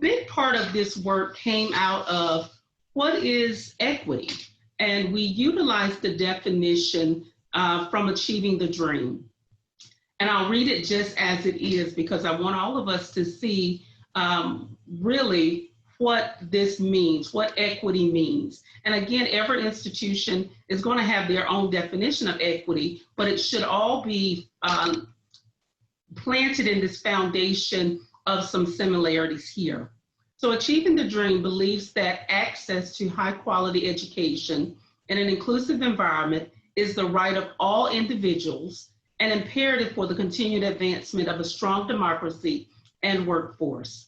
big part of this work came out of what is equity? And we utilized the definition from Achieving the Dream. And I'll read it just as it is because I want all of us to see really what this means, what equity means. And again, every institution is going to have their own definition of equity, but it should all be planted in this foundation of some similarities here. So Achieving the Dream believes that access to high quality education in an inclusive environment is the right of all individuals and imperative for the continued advancement of a strong democracy and workforce.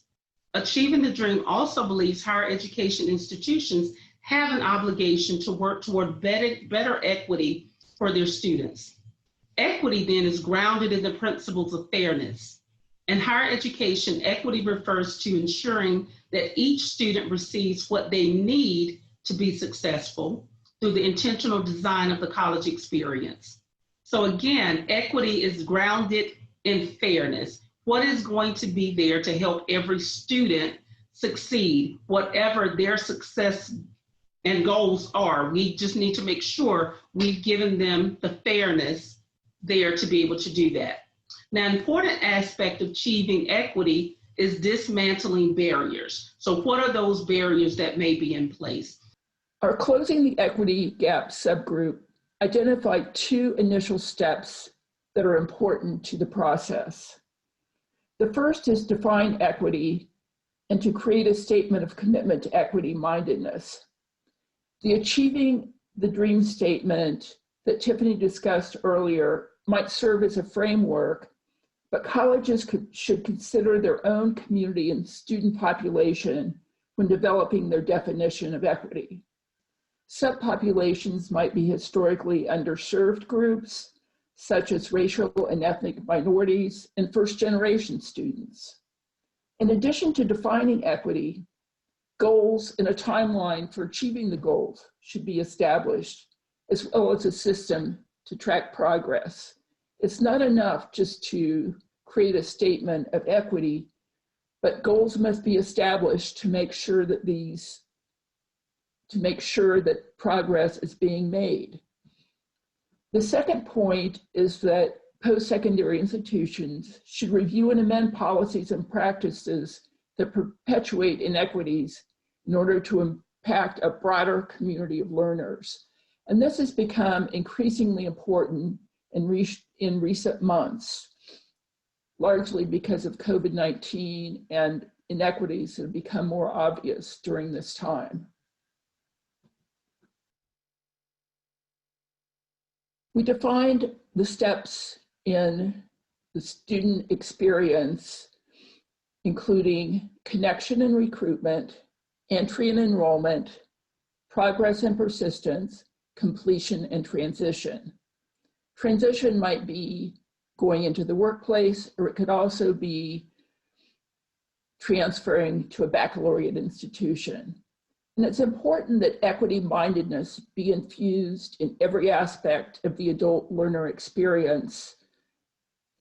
Achieving the Dream also believes higher education institutions have an obligation to work toward better equity for their students. Equity then is grounded in the principles of fairness. In higher education, equity refers to ensuring that each student receives what they need to be successful through the intentional design of the college experience. So again, equity is grounded in fairness. What is going to be there to help every student succeed, whatever their success and goals are? We just need to make sure we've given them the fairness there to be able to do that. Now, an important aspect of achieving equity is dismantling barriers. So what are those barriers that may be in place? Our Closing the Equity Gap subgroup identified 2 initial steps that are important to the process. The first is define equity and to create a statement of commitment to equity mindedness. The Achieving the Dream statement that Tiffany discussed earlier might serve as a framework, but colleges should consider their own community and student population when developing their definition of equity. Subpopulations might be historically underserved groups, such as racial and ethnic minorities and first-generation students. In addition to defining equity, goals and a timeline for achieving the goals should be established, as well as a system to track progress. It's not enough just to create a statement of equity, but goals must be established to make sure that progress is being made. The second point is that post-secondary institutions should review and amend policies and practices that perpetuate inequities in order to impact a broader community of learners. And this has become increasingly important in recent months, largely because of COVID-19 and inequities that have become more obvious during this time. We defined the steps in the student experience, including connection and recruitment, entry and enrollment, progress and persistence, completion and transition. Transition might be going into the workplace, or it could also be transferring to a baccalaureate institution. And it's important that equity-mindedness be infused in every aspect of the adult learner experience.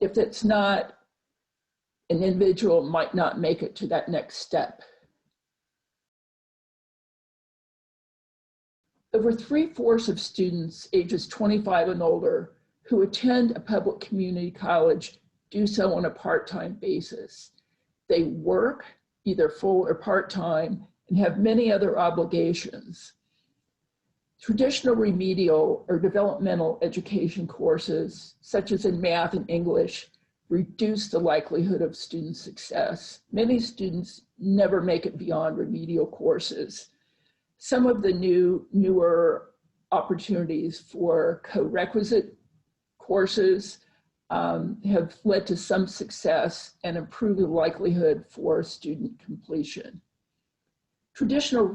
If it's not, an individual might not make it to that next step. Over 3/4 of students ages 25 and older who attend a public community college do so on a part-time basis. They work either full or part-time and have many other obligations. Traditional remedial or developmental education courses, such as in math and English, reduce the likelihood of student success. Many students never make it beyond remedial courses. Some of the newer opportunities for co-requisite courses have led to some success and improved the likelihood for student completion. Traditional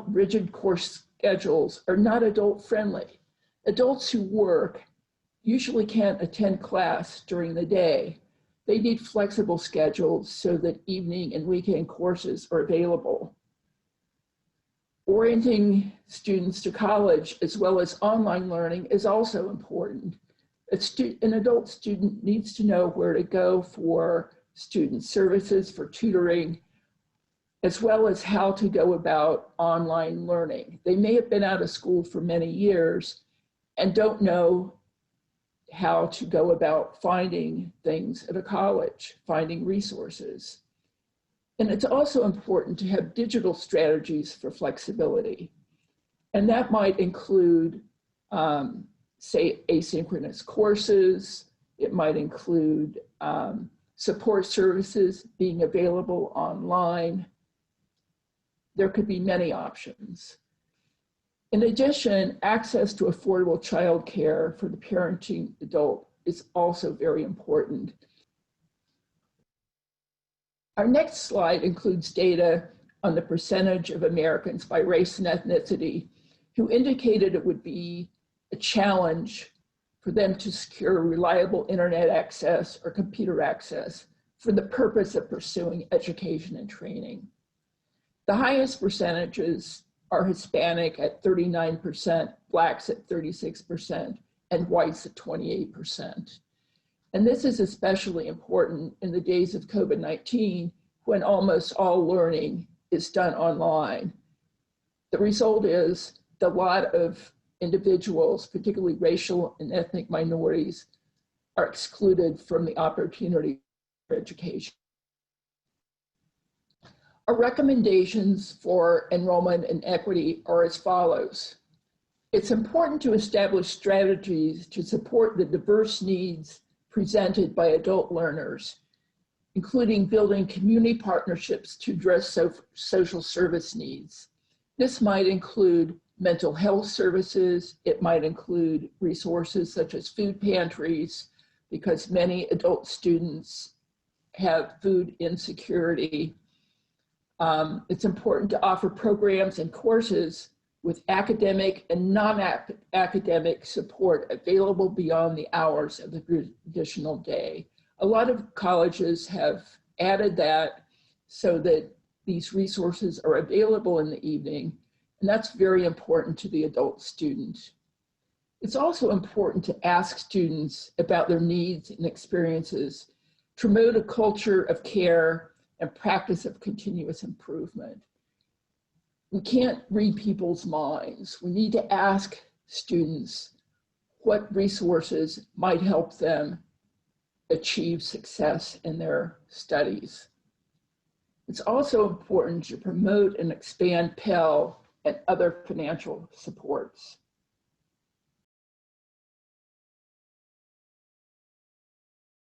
rigid course schedules are not adult friendly. Adults who work usually can't attend class during the day. They need flexible schedules so that evening and weekend courses are available. Orienting students to college as well as online learning is also important. An adult student needs to know where to go for student services for tutoring, as well as how to go about online learning. They may have been out of school for many years and don't know how to go about finding things at a college, finding resources. And it's also important to have digital strategies for flexibility. And that might include, say, asynchronous courses. It might include support services being available online. There could be many options. In addition, access to affordable childcare for the parenting adult is also very important. Our next slide includes data on the percentage of Americans by race and ethnicity who indicated it would be a challenge for them to secure reliable internet access or computer access for the purpose of pursuing education and training. The highest percentages are Hispanic at 39%, Blacks at 36%, and whites at 28%. And this is especially important in the days of COVID-19, when almost all learning is done online. The result is that a lot of individuals, particularly racial and ethnic minorities, are excluded from the opportunity for education. Our recommendations for enrollment and equity are as follows. It's important to establish strategies to support the diverse needs presented by adult learners, including building community partnerships to address social service needs. This might include mental health services. It might include resources such as food pantries, because many adult students have food insecurity. It's important to offer programs and courses with academic and non-academic support available beyond the hours of the traditional day. A lot of colleges have added that so that these resources are available in the evening, and that's very important to the adult student. It's also important to ask students about their needs and experiences, to promote a culture of care and practice of continuous improvement. We can't read people's minds. We need to ask students what resources might help them achieve success in their studies. It's also important to promote and expand Pell and other financial supports.